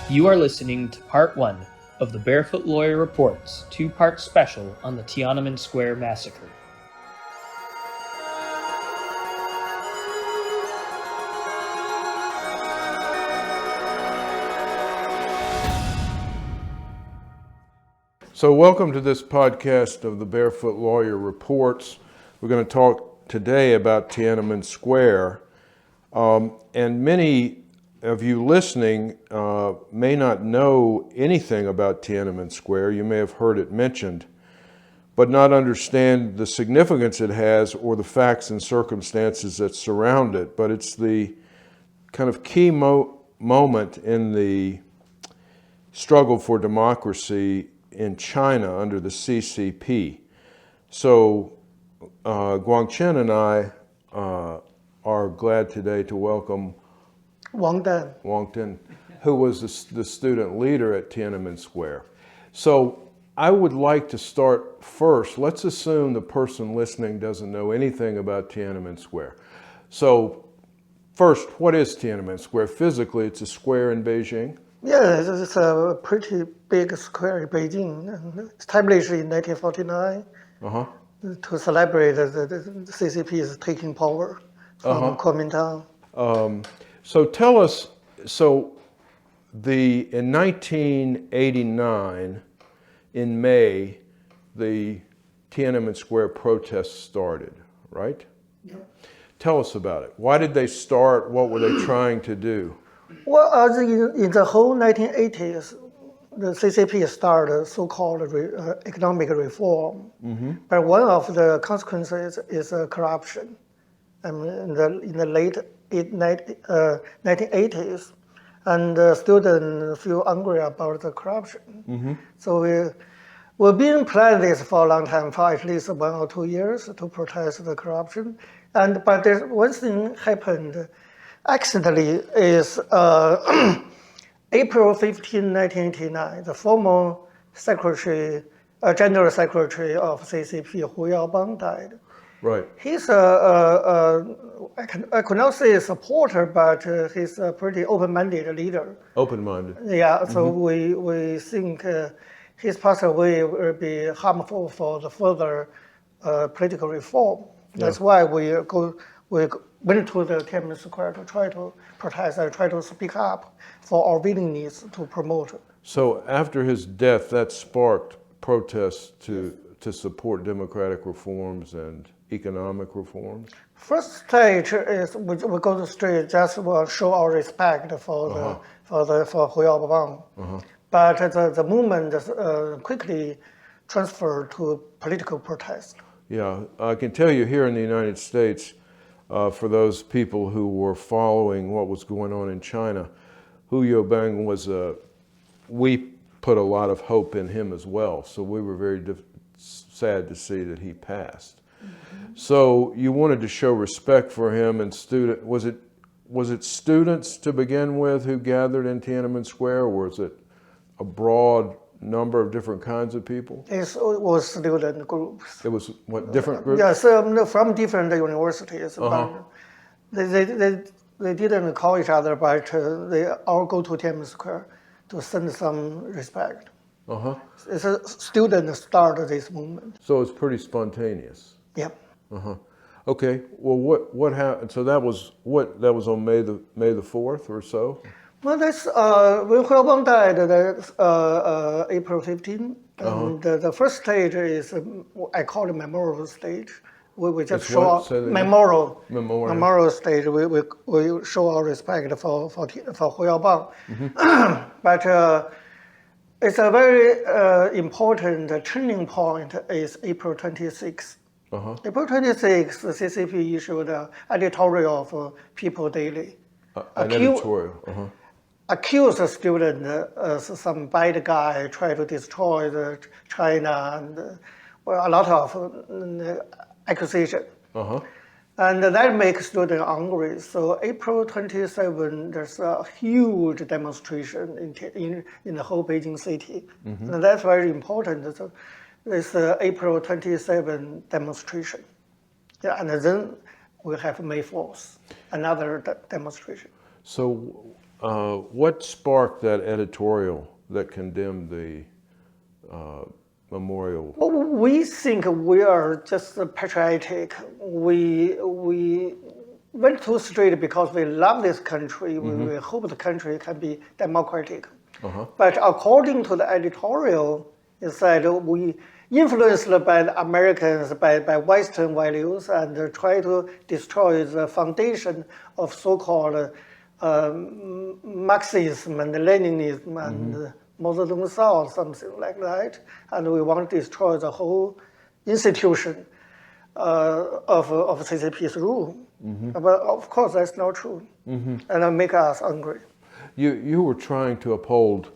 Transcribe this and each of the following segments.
You are listening to Part 1 of the Barefoot Lawyer Report's two-part special on the Tiananmen Square massacre. So welcome to this podcast of the Barefoot Lawyer Reports. We're going to talk today about Tiananmen Square. And many of you listening may not know anything about Tiananmen Square. You may have heard it mentioned, but not understand the significance it has or the facts and circumstances that surround it. But it's the kind of key moment in the struggle for democracy in China under the CCP. So Guangcheng and I are glad today to welcome Wang Dan, who was the student leader at Tiananmen Square. So I would like to start first. Let's assume the person listening doesn't know anything about Tiananmen Square. So first, what is Tiananmen Square? Physically, it's a square in Beijing. Yeah, it's a pretty big square in Beijing, established in 1949 to celebrate the CCP is taking power from Kuomintang. So tell us, in 1989, in May, the Tiananmen Square protests started, right? Yeah. Tell us about it. Why did they start? What were they trying to do? Well, in the whole 1980s, the CCP started so-called economic reform. But one of the consequences is corruption. I mean, in the late 1980s, and students feel angry about the corruption. So we've been planning this for a long time, for at least 1 or 2 years, to protest the corruption. But there's one thing happened accidentally is April 15, 1989, the former General Secretary of CCP, Hu Yaobang, died. Right. He's I could not say a supporter, but he's a pretty open-minded leader. Open-minded. Yeah, so we think his passing away will be harmful for the further political reform. That's why we went to the Tiananmen Square to try to protest and try to speak up for our willingness to promote. So after his death, that sparked protests to support democratic reforms and economic reforms? First stage is we go to the street just to show our respect for Hu Yaobang. But the movement quickly transferred to political protest. Yeah, I can tell you here in the United States, for those people who were following what was going on in China, Hu Yaobang we put a lot of hope in him as well. So we were very sad to see that he passed. So you wanted to show respect for him, and was it students to begin with who gathered in Tiananmen Square, or was it a broad number of different kinds of people? It was student groups. It was what, different groups? Yes, from different universities. But they didn't call each other, but they all go to Tiananmen Square to send some respect. It's a student started this movement. So it's pretty spontaneous. Yep. Okay. Well, what happened? So that was on May the 4th or so. Well, that's when Hu Yaobang died. April 15. And the first stage is I call it memorial stage. We just show our memorial stage. We show our respect for Hu Yaobang. But it's a very important turning point is April 26th. April 26th, the CCP issued an editorial for People Daily. Accused a student, some bad guy tried to destroy China, and a lot of accusation. And that makes students angry. So April 27, there's a huge demonstration in the whole Beijing city. And that's very important. So it's April 27 demonstration. Yeah, and then we have May 4th, another demonstration. So what sparked that editorial that condemned the memorial? Well, we think we are just patriotic. We went to the street because we love this country. We hope the country can be democratic. But according to the editorial, it said we influenced by the Americans, by Western values, and try to destroy the foundation of so-called Marxism and Leninism and Mao Zedong, something like that. And we want to destroy the whole institution of CCP's rule. But of course, that's not true. And it make us angry. You were trying to uphold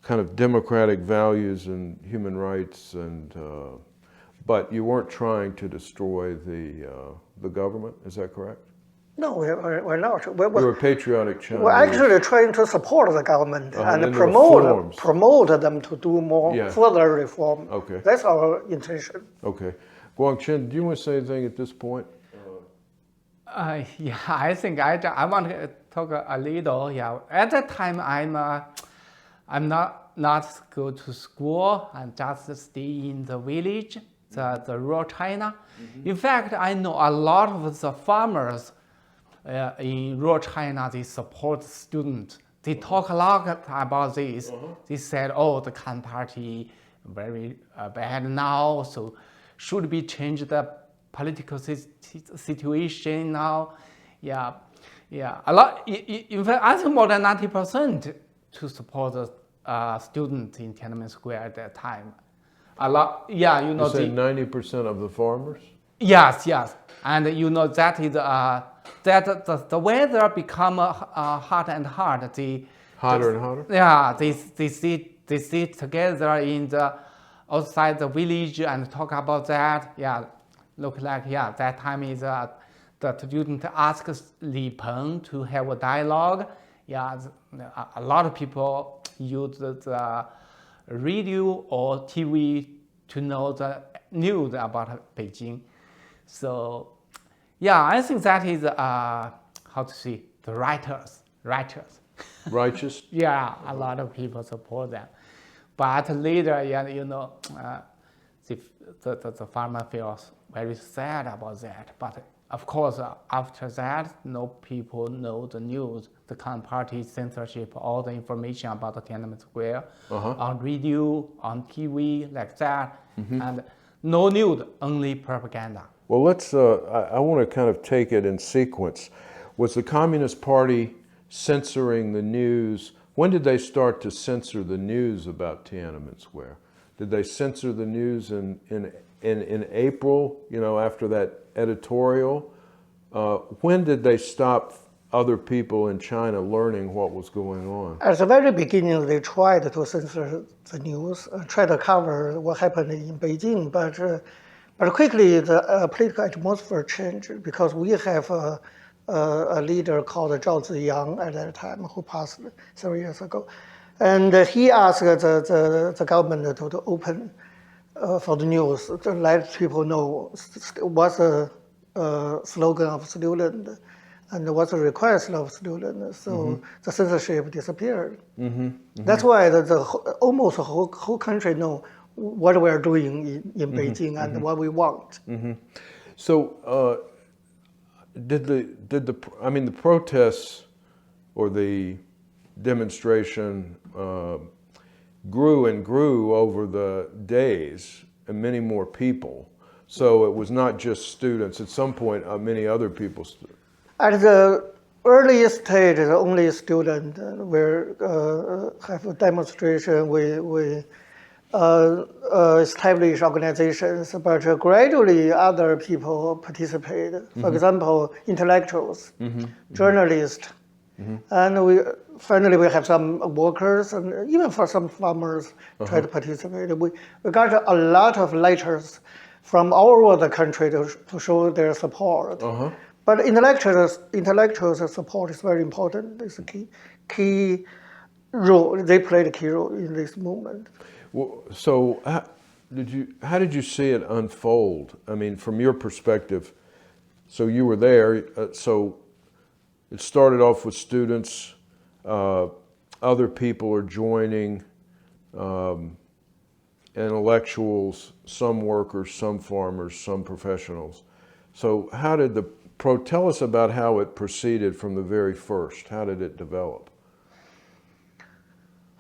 kind of democratic values and human rights, and but you weren't trying to destroy the government. Is that correct? No, we're not. You were patriotic Chinese. We're actually trying to support the government and promote them to do more further reform. Okay. That's our intention. Okay. Guangcheng, do you want to say anything at this point? Yeah, I think I want to talk a little. Yeah, at that time I'm not go to school and just stay in the village, the rural China. In fact, I know a lot of the farmers in rural China. They support students. They talk a lot about this. They said, "Oh, the Kan Party very bad now, so should be changed the political situation now." Yeah. A lot. In fact, I think more than 90% to support the students in Tiananmen Square at that time. A lot. Yeah, you know. You say 90% of the farmers? Yes, and you know that is that the weather become hotter and hotter. Hotter and hotter? Yeah, they sit together in the outside the village and talk about that. Yeah, look like that time is the student asks Li Peng to have a dialogue. Yeah, a lot of people use the radio or TV to know the news about Beijing. So, yeah, I think that is how to say the writers. Righteous? Yeah, a lot of people support them, but later, you know, the farmer feels very sad about that. But of course, after that, no people know the news. The Kan Party censorship all the information about the Tiananmen Square on radio, on TV, like that, and no news, only propaganda. Well, let's. I want to kind of take it in sequence. Was the Communist Party censoring the news? When did they start to censor the news about Tiananmen Square? Did they censor the news in April? You know, after that editorial. When did they stop other people in China learning what was going on? At the very beginning, they tried to censor the news, try to cover what happened in Beijing, but quickly the political atmosphere changed because we have a leader called Zhao Ziyang at that time who passed several years ago. And he asked the government to open for the news, to let people know what's the slogan of student and what's the request of student. So the censorship disappeared. That's why almost the whole country know what we're doing in Beijing and what we want. So did the protests or the demonstration grew and grew over the days, and many more people. So it was not just students. At some point, many other people. At the earliest stage, only students will have a demonstration. We establish organizations, but gradually other people participate. For example, intellectuals, journalists, and we have some workers, and even for some farmers try to participate. We got a lot of letters from all over the country to show their support. But intellectuals' support is very important. It's a key role. They played a key role in this movement. Well, so how did you see it unfold? I mean, from your perspective, so you were there, so it started off with students. other people are joining, intellectuals, some workers, some farmers, some professionals. So how did tell us about how it proceeded from the very first. How did it develop?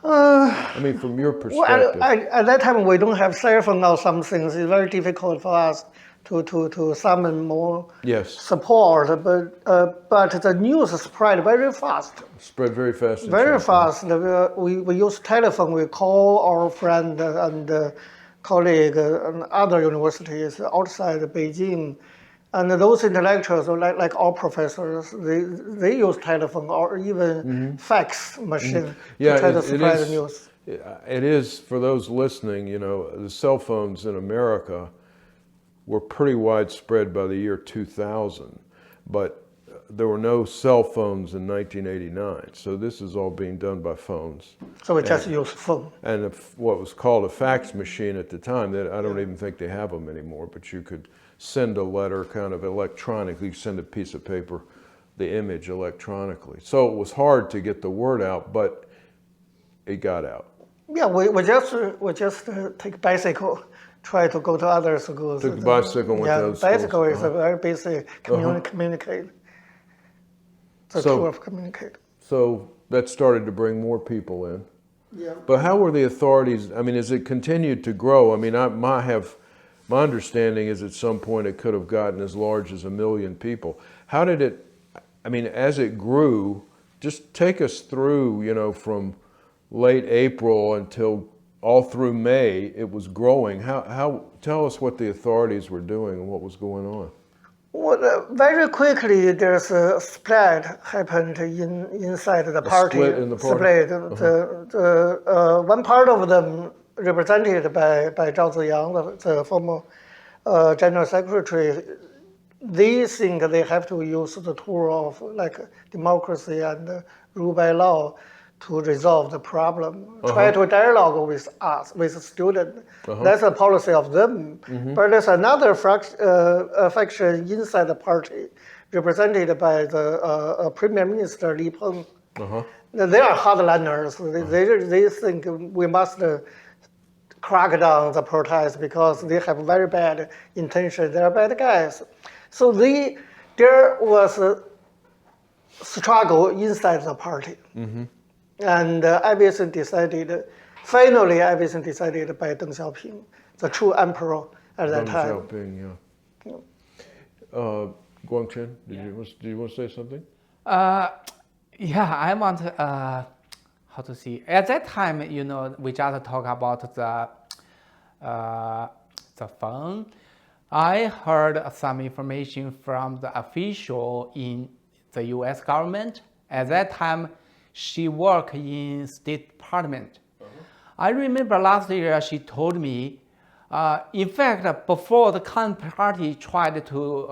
I mean, from your perspective. Well, at that time, we don't have cell phone or something. It's very difficult for us to summon more support. But the news spread very fast. Spread very fast. Very fast. We use telephone. We call our friend and colleague and other universities outside Beijing. And those intellectuals, like our professors, they use telephone or even fax machine to try to spread the news. It is, for those listening, the cell phones in America were pretty widespread by the year 2000, but there were no cell phones in 1989. So this is all being done by phones. So we just use phone. And what was called a fax machine at the time, that I don't even think they have them anymore, but you could send a letter kind of electronically, send a piece of paper, the image electronically. So it was hard to get the word out, but it got out. Yeah, we just take bicycle, try to go to other schools. Took the bicycle and went to those bicycle schools. Is a very basic communicate. The tool of communicate. So that started to bring more people in. Yeah. But how were the authorities, I mean, as it continued to grow, I mean, my understanding is at some point it could have gotten as large as 1 million people. How did it, I mean, as it grew, just take us through, from late April until all through May, it was growing. Tell us what the authorities were doing and what was going on. Well, very quickly, there's a split happened inside the party. Split in the party? Split. One part of them represented by Zhao Ziyang, the former general secretary. They think they have to use the tool of like democracy and rule by law to resolve the problem. Try to dialogue with us, with the student. That's a policy of them. But there's another faction inside the party, represented by the Premier Minister Li Peng. They are hardliners. They think we must crack down the protests because they have very bad intentions. They are bad guys. So there was a struggle inside the party. And everything decided, finally everything decided by Deng Xiaoping, the true emperor at that time. Deng Xiaoping, yeah. Guangcheng, do you want to say something? Yeah, I want how to see. At that time, we just talk about the phone. I heard some information from the official in the U.S. government. At that time, she worked in State Department. I remember last year she told me, in fact, before the Communist Party tried to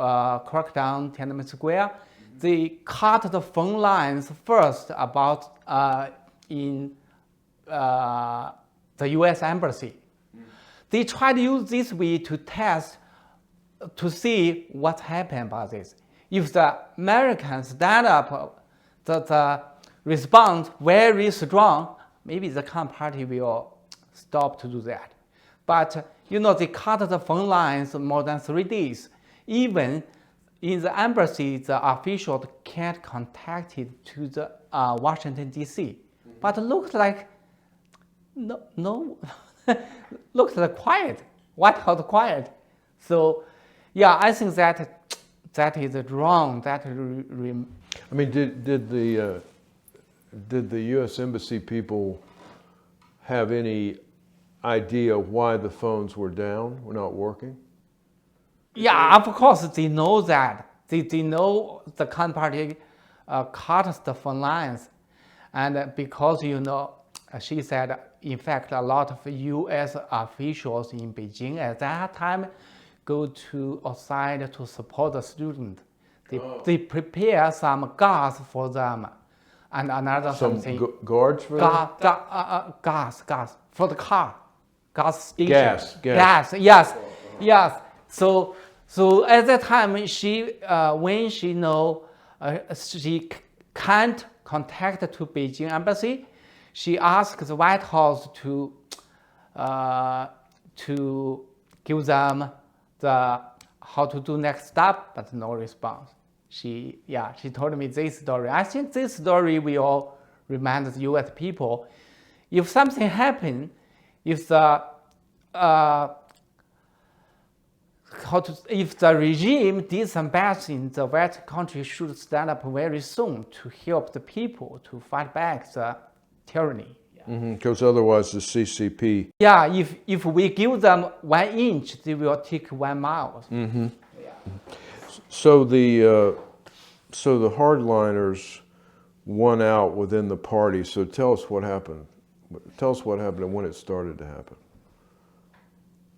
crack down Tiananmen Square, they cut the phone lines first about in the U.S. Embassy. They tried to use this way to test, to see what happened about this. If the Americans stand up, the response very strong, maybe the Communist Party will stop to do that. But they cut the phone lines more than 3 days. Even in the embassy, the officials can't contact it to the Washington D.C. But it looks like no, looks like quiet. White House quiet. So, yeah, I think that is wrong. I mean, did the U.S. Embassy people have any idea why the phones were down, were not working? Yeah, of course they know that. They know the Communist Party cut the phone lines. And because, she said, in fact, a lot of U.S. officials in Beijing at that time go to outside to support the student. They prepare some gas for them. And another something. Guards for them? Gas for the car, gas station. Gas. Yes. So at that time, she when she know she can't contact to Beijing embassy. She asked the White House to give them the how to do next step, but no response. She told me this story. I think this story will remind the U.S. people, if something happens, if the if the regime did some bad things, the Western country should stand up very soon to help the people to fight back the tyranny. Because otherwise the CCP. Yeah, if we give them 1 inch, they will take 1 mile. So the hardliners won out within the party. So tell us what happened. Tell us what happened and when it started to happen.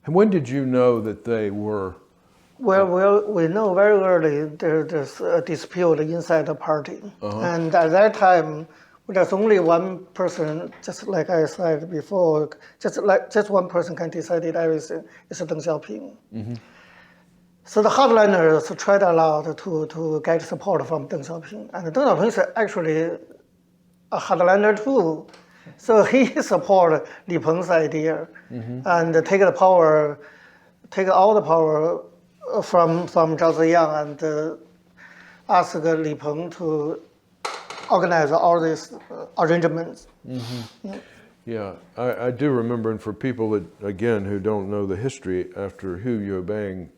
And when did you know that they were? Well, we know very early there's a dispute inside the party. And at that time, there's only one person, just like I said before, just one person can decide everything. It's Deng Xiaoping. So the hardliners tried a lot to get support from Deng Xiaoping. And Deng Xiaoping is actually a hardliner too. So he supported Li Peng's idea and take all the power from Zhao Ziyang and ask Li Peng to organize all these arrangements. Yeah, I do remember, and for people that, again, who don't know the history, after Hu Yaobang,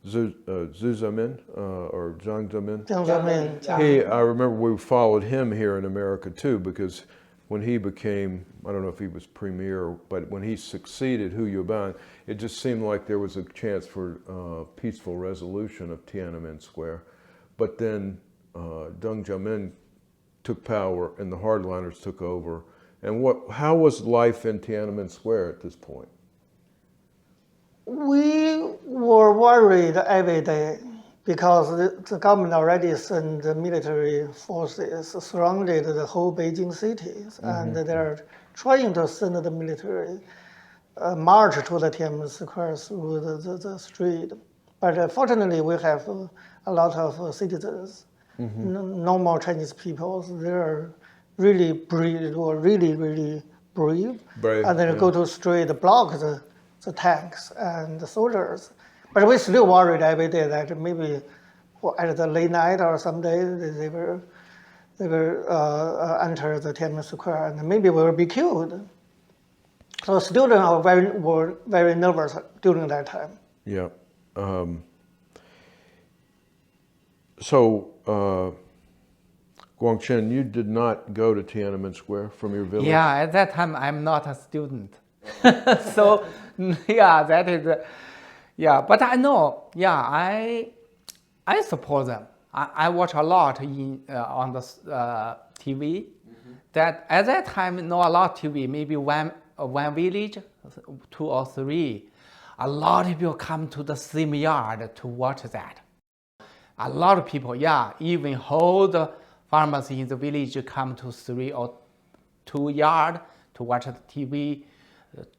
Zhu Zemin, or Jiang Zemin, I remember we followed him here in America too, because when he became, I don't know if he was premier, but when he succeeded Hu Yaobang, it just seemed like there was a chance for peaceful resolution of Tiananmen Square. But then Deng Xiaoping took power and the hardliners took over. And how was life in Tiananmen Square at this point? We were worried every day because the government already sent the military forces surrounded the whole Beijing cities, and they're trying to send the military march to the Tiananmen Square through the street. But fortunately, we have a lot of citizens, normal Chinese people. They're really brave, really brave. And then go to the street, block the tanks and the soldiers. But we still worried every day that maybe at the late night or someday they will enter the Tiananmen Square and maybe we will be killed. So students were very nervous during that time. Yeah. Guangcheng, you did not go to Tiananmen Square from your village? Yeah, at that time I'm not a student. So, yeah, that is, but I know, I support them. I watch a lot on the TV. That at that time, not a lot TV, maybe one village, 2 or 3. A lot of people come to the same yard to watch that. A lot of people, even whole the farmers in the village come to 3 or 2 yards to watch the TV,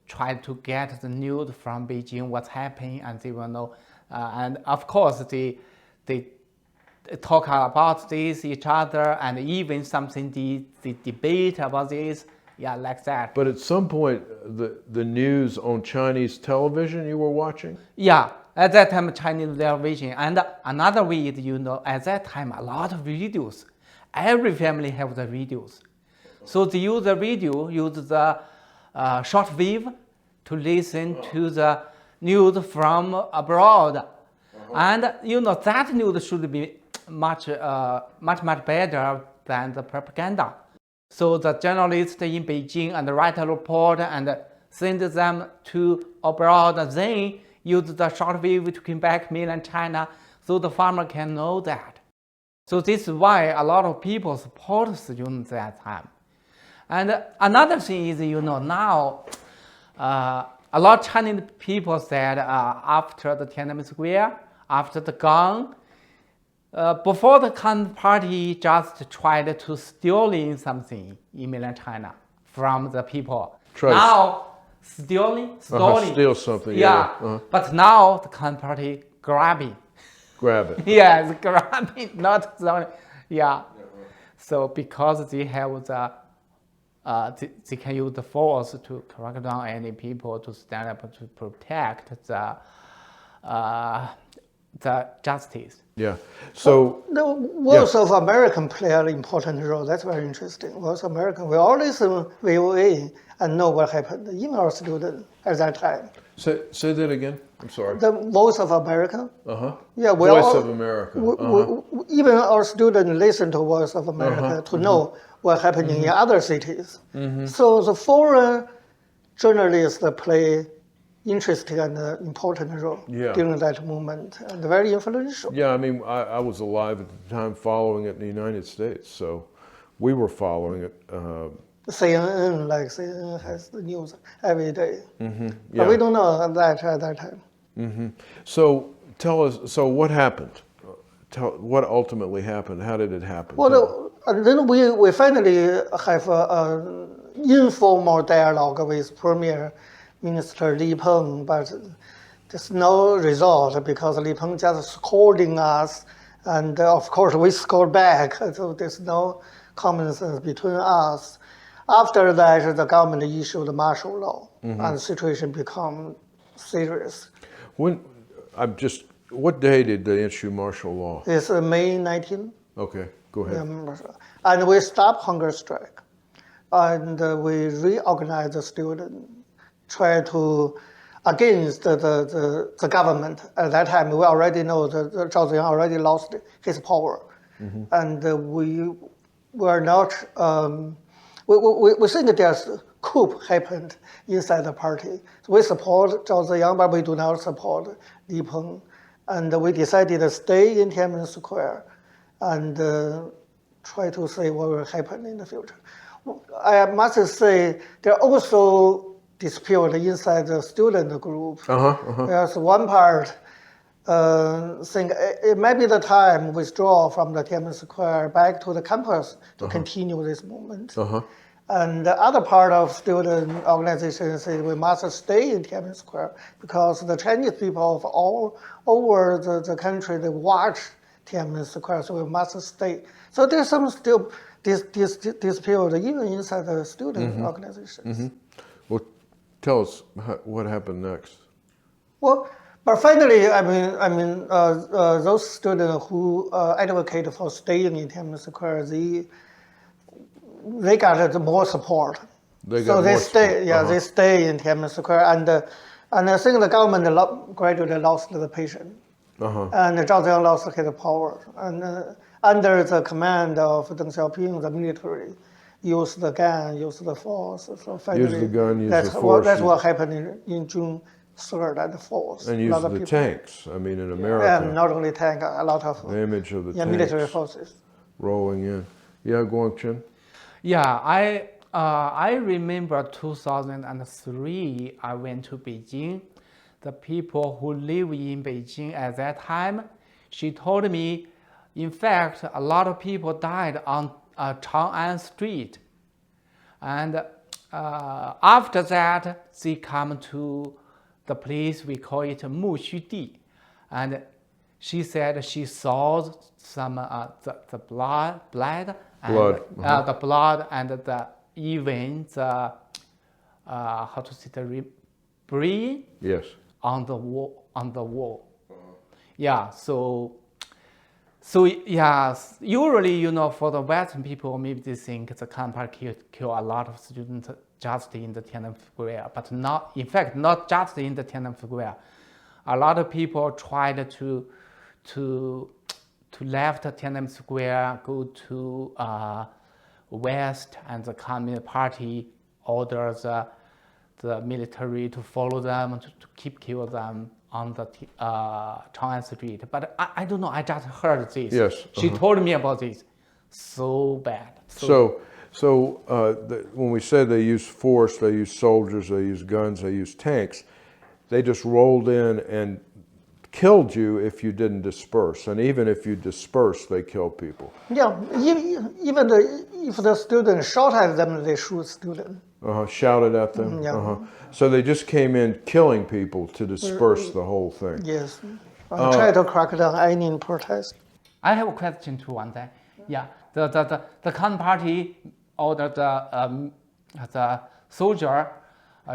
try to get the news from Beijing, what's happening, and they will know. And of course, they talk about this each other, and even something they debate about this, like that. But at some point, the news on Chinese television you were watching? Yeah, at that time Chinese television. And another way is, at that time a lot of radios. Every family have the radios. So they use the radio, use the short wave to listen to the news from abroad. And that news should be much better than the propaganda. So the journalists in Beijing and write a report and send them to abroad, then use the short wave to come back mainland China, so the farmer can know that. So this is why a lot of people support students at that time. And another thing is, now a lot of Chinese people said after the Tiananmen Square, after the gun, before the Communist Party just tried to steal something in mainland China from the people. Now, steal something. But now the Communist Party grab it. Grab it. Yes, grabbing, not stealing. So because they have they can use the force to crack down on any people to stand up to protect the justice. Yeah. So the Voice of America play an important role. That's very interesting. Voice of America, we all listen VOA and know what happened. Even our students at that time. say that again. I'm sorry. The Voice of America. Yeah, we Voice all, of America. even our students listen to Voice of America to know what's happening in other cities. So the foreign journalists play interesting and important role during that movement, and very influential. Yeah, I mean, I was alive at the time following it in the United States, so we were following it. CNN, like CNN has the news every day. But we don't know that at that time. So tell us, so what happened? What ultimately happened? How did it happen? Well, then we finally have an informal dialogue with Premier Minister Li Peng, but there's no result because Li Peng just scolding us, and of course we scored back, so there's no common sense between us. After that, the government issued martial law, and the situation became serious. What day did they issue martial law? It's May 19. Okay, go ahead. And we stopped hunger strike, and we reorganized the students, try to against the government. At that time, we already know that Zhao Ziyang already lost his power, and we were not. We think there's a coup happened inside the party. So we support Zhao Ziyang, but we do not support Li Peng, and we decided to stay in Tiananmen Square and try to see what will happen in the future. I must say there also dispute inside the student group. There's one part think it might be the time withdraw from the Tiananmen Square back to the campus to continue this movement. And the other part of student organizations say we must stay in Tiananmen Square because the Chinese people of all over the country, they watch Tiananmen Square, so we must stay. So there's some still dispute even inside the student organizations. Well, tell us what happened next. Well, but finally, I mean, those students who advocate for staying in Tiananmen Square, they got more support. They stay in Tiananmen Square, and I think the government gradually lost the patience, and Zhao Ziyang lost his power, and under the command of Deng Xiaoping, the military used the gun, used the force. So finally, use the gun, use the force. That's what happened in June 3rd and 4th. And use the tanks. I mean, in America. And not only tank, a lot of the image of the tanks military forces rolling in. Yeah, Guangcheng. Yeah, I remember 2003. I went to Beijing. The people who live in Beijing at that time, she told me, in fact, a lot of people died on Chang'an Street, and after that, they come to the place we call it Mu Xu Di, and she said she saw some the blood and the blood and the even the how to say the breathing on the wall. Yeah, so yeah, usually, for the Western people, maybe they think the Communist Party kill a lot of students just in the Tiananmen Square, but not, in fact, not just in the Tiananmen Square. A lot of people tried to left Tiananmen Square, go to West, and the Communist Party orders the military to follow them, to keep kill them on the Chang'an Street. But I don't know, I just heard this. Yes. She told me about this. So bad. So when we say they use force, they use soldiers, they use guns, they use tanks, they just rolled in and killed you if you didn't disperse. And even if you disperse, they kill people. Yeah, even if the student shot at them, they shoot student. Shouted at them? Yeah. So they just came in killing people to disperse the whole thing. Yes, and try to crack down any protest. I have a question to Wang Dan. Yeah, the counterparty ordered the soldier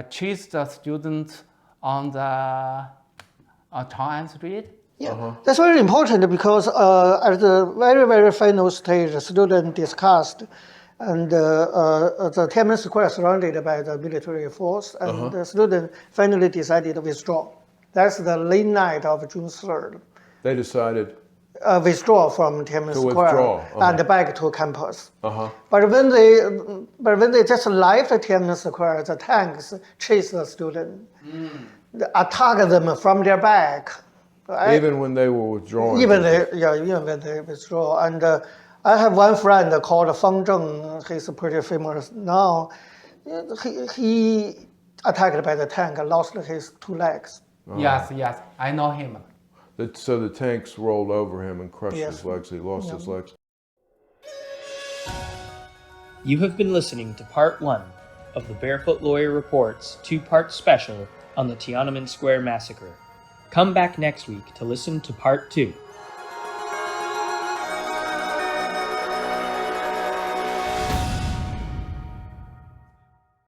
chase the students on the Chang'an Street. Yeah, that's very important because at the very, very final stage, the student discussed, and the Tiananmen Square surrounded by the military force, and the student finally decided to withdraw. That's the late night of June 3rd. They decided withdraw from Tiananmen Square and back to campus. But when they just left Tiananmen Square, the tanks chased the student, attacked them from their back. Even when they were withdrawing. Even when they withdraw. And I have one friend called Feng Zheng. He's pretty famous now. He attacked by the tank and lost his 2 legs. Yes, I know him. So the tanks rolled over him and crushed his legs. He lost his legs. You have been listening to part 1 of the Barefoot Lawyer Report's 2-part special on the Tiananmen Square massacre. Come back next week to listen to part 2.